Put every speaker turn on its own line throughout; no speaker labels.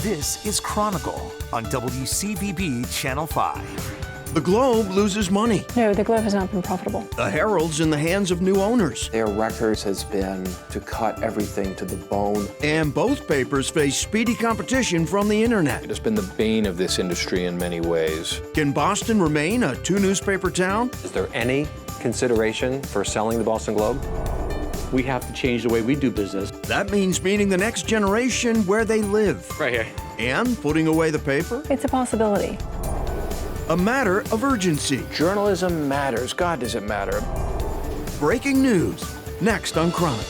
This is Chronicle on WCVB Channel 5.
The Globe loses money.
No, the Globe has not been profitable.
The Herald's in the hands of new owners.
Their record has been to cut everything to the bone.
And both papers face speedy competition from the internet.
It has been the bane of this industry in many ways.
Can Boston remain a two-newspaper town?
Is there any consideration for selling the Boston Globe?
We have to change the way we do business.
That means meeting the next generation where they live.
Right here.
And putting away the paper?
It's a possibility.
A matter of urgency.
Journalism matters. God, does it matter.
Breaking news, next on Chronicle.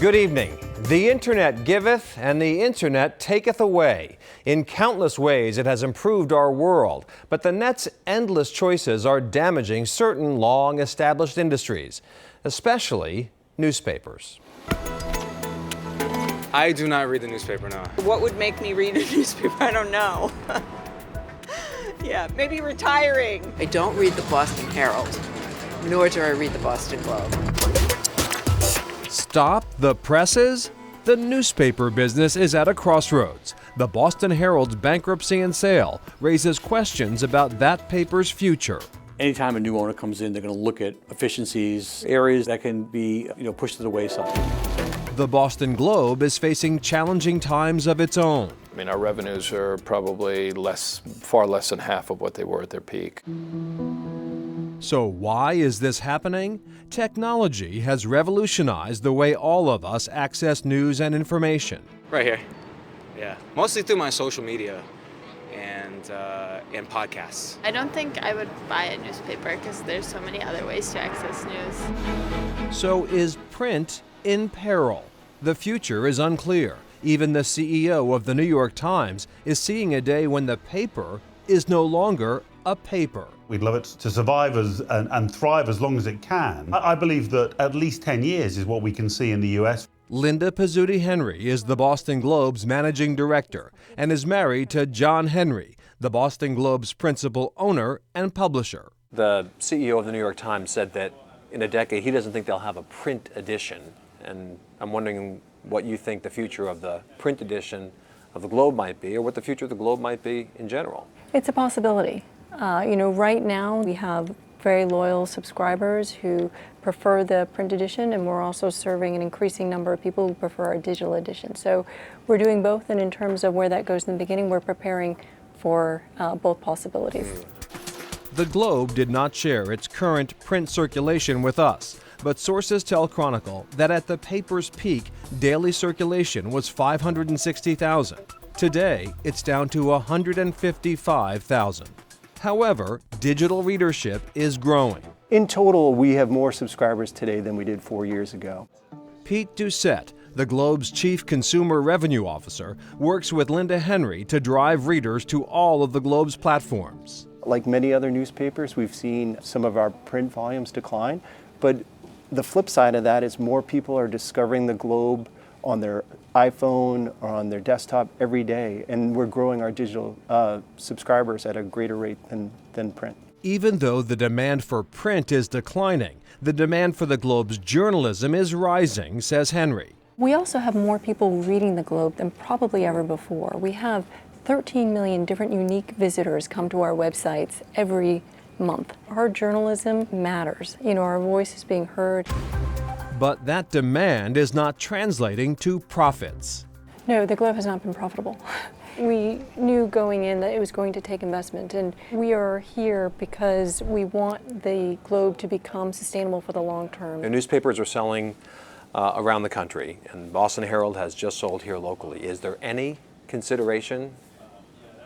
Good evening. The internet giveth and the internet taketh away. In countless ways it has improved our world, but the net's endless choices are damaging certain long-established industries, especially newspapers.
I do not read the newspaper, no.
What would make me read a newspaper? I don't know. Yeah, maybe retiring.
I don't read the Boston Herald, nor do I read the Boston Globe.
Stop the presses? The newspaper business is at a crossroads. The Boston Herald's bankruptcy and sale raises questions about that paper's future.
Anytime a new owner comes in, they're going to look at efficiencies, areas that can be, pushed to the wayside.
The Boston Globe is facing challenging times of its own.
I mean, our revenues are probably far less than half of what they were at their peak.
So why is this happening? Technology has revolutionized the way all of us access news and information.
Right here. Yeah. Mostly through my social media and podcasts.
I don't think I would buy a newspaper because there's so many other ways to access news.
So is print in peril? The future is unclear. Even the CEO of the New York Times is seeing a day when the paper is no longer a paper.
We'd love it to survive and thrive as long as it can. I believe that at least 10 years is what we can see in the US.
Linda Pizzuti Henry is the Boston Globe's managing director and is married to John Henry, the Boston Globe's principal owner and publisher.
The CEO of the New York Times said that in a decade he doesn't think they'll have a print edition. And I'm wondering what you think the future of the print edition of the Globe might be, or what the future of the Globe might be in general.
It's a possibility. Right now we have very loyal subscribers who prefer the print edition, and we're also serving an increasing number of people who prefer our digital edition. So we're doing both, and in terms of where that goes in the beginning, we're preparing for both possibilities.
The Globe did not share its current print circulation with us, but sources tell Chronicle that at the paper's peak, daily circulation was 560,000. Today, it's down to 155,000. However, digital readership is growing.
In total, we have more subscribers today than we did 4 years ago.
Pete Doucette, the Globe's chief consumer revenue officer, works with Linda Henry to drive readers to all of the Globe's platforms.
Like many other newspapers, we've seen some of our print volumes decline, but the flip side of that is more people are discovering the Globe on their iPhone or on their desktop every day, and we're growing our digital subscribers at a greater rate than print.
Even though the demand for print is declining, the demand for the Globe's journalism is rising, says Henry.
We also have more people reading the Globe than probably ever before. We have 13 million different unique visitors come to our websites every month. Our journalism matters. Our voice is being heard.
But that demand is not translating to profits.
No, the Globe has not been profitable. We knew going in that it was going to take investment, and we are here because we want the Globe to become sustainable for the long term.
The newspapers are selling around the country, and Boston Herald has just sold here locally. Is there any consideration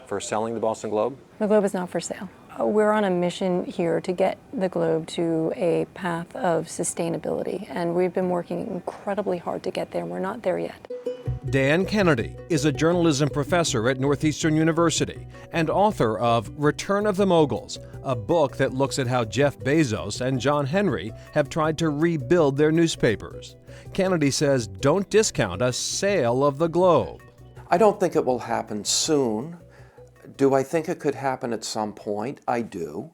for selling the Boston Globe?
The Globe is not for sale. We're on a mission here to get the Globe to a path of sustainability, and we've been working incredibly hard to get there, and we're not there yet.
Dan Kennedy is a journalism professor at Northeastern University and author of Return of the Moguls, a book that looks at how Jeff Bezos and John Henry have tried to rebuild their newspapers. Kennedy says don't discount a sale of the Globe.
I don't think it will happen soon. Do I think it could happen at some point? I do.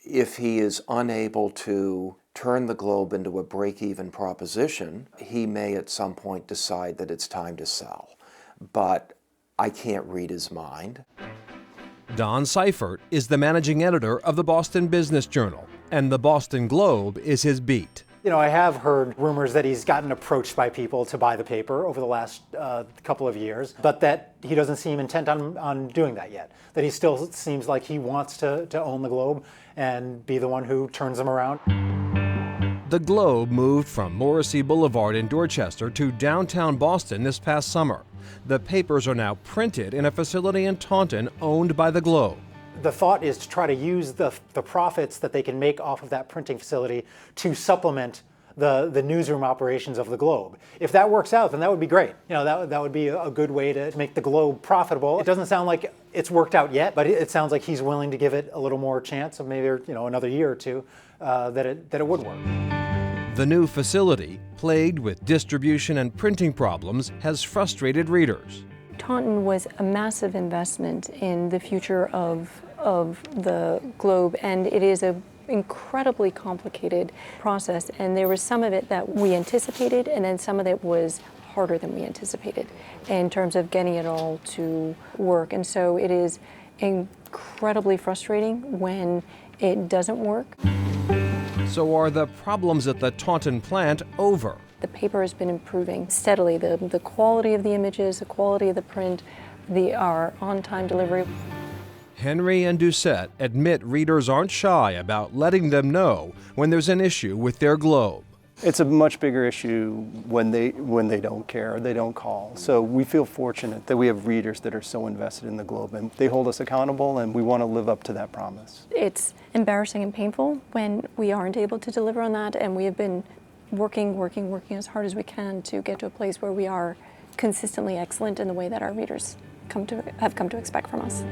If he is unable to turn the Globe into a break-even proposition, he may at some point decide that it's time to sell. But I can't read his mind.
Don Seifert is the managing editor of the Boston Business Journal, and the Boston Globe is his beat.
You know, I have heard rumors that he's gotten approached by people to buy the paper over the last couple of years, but that he doesn't seem intent on doing that yet. That he still seems like he wants to own the Globe and be the one who turns them around.
The Globe moved from Morrissey Boulevard in Dorchester to downtown Boston this past summer. The papers are now printed in a facility in Taunton owned by the Globe.
The thought is to try to use the profits that they can make off of that printing facility to supplement the newsroom operations of the Globe. If that works out, then that would be great. You know, that would be a good way to make the Globe profitable. It doesn't sound like it's worked out yet, but it sounds like he's willing to give it a little more chance of maybe, you know, another year or two that it would work.
The new facility, plagued with distribution and printing problems, has frustrated readers.
Taunton was a massive investment in the future of the Globe, and it is an incredibly complicated process, and there was some of it that we anticipated, and then some of it was harder than we anticipated in terms of getting it all to work. And so it is incredibly frustrating when it doesn't work.
So are the problems at the Taunton plant over?
The paper has been improving steadily. The quality of the images, the quality of the print, our on-time delivery.
Henry and Doucette admit readers aren't shy about letting them know when there's an issue with their Globe.
It's a much bigger issue when they don't care, they don't call. So we feel fortunate that we have readers that are so invested in the Globe, and they hold us accountable, and we want to live up to that promise.
It's embarrassing and painful when we aren't able to deliver on that, and we have been working as hard as we can to get to a place where we are consistently excellent in the way that our readers have come to expect from us.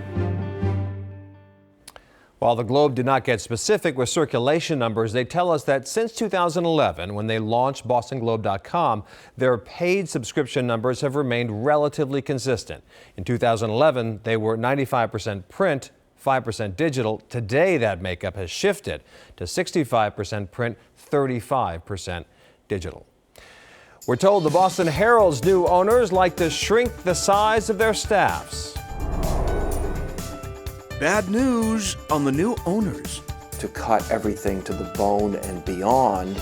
While the Globe did not get specific with circulation numbers, they tell us that since 2011, when they launched BostonGlobe.com, their paid subscription numbers have remained relatively consistent. In 2011, they were 95% print, 5% digital. Today, that makeup has shifted to 65% print, 35% digital. We're told the Boston Herald's new owners like to shrink the size of their staffs.
Bad news on the new owners.
To cut everything to the bone and beyond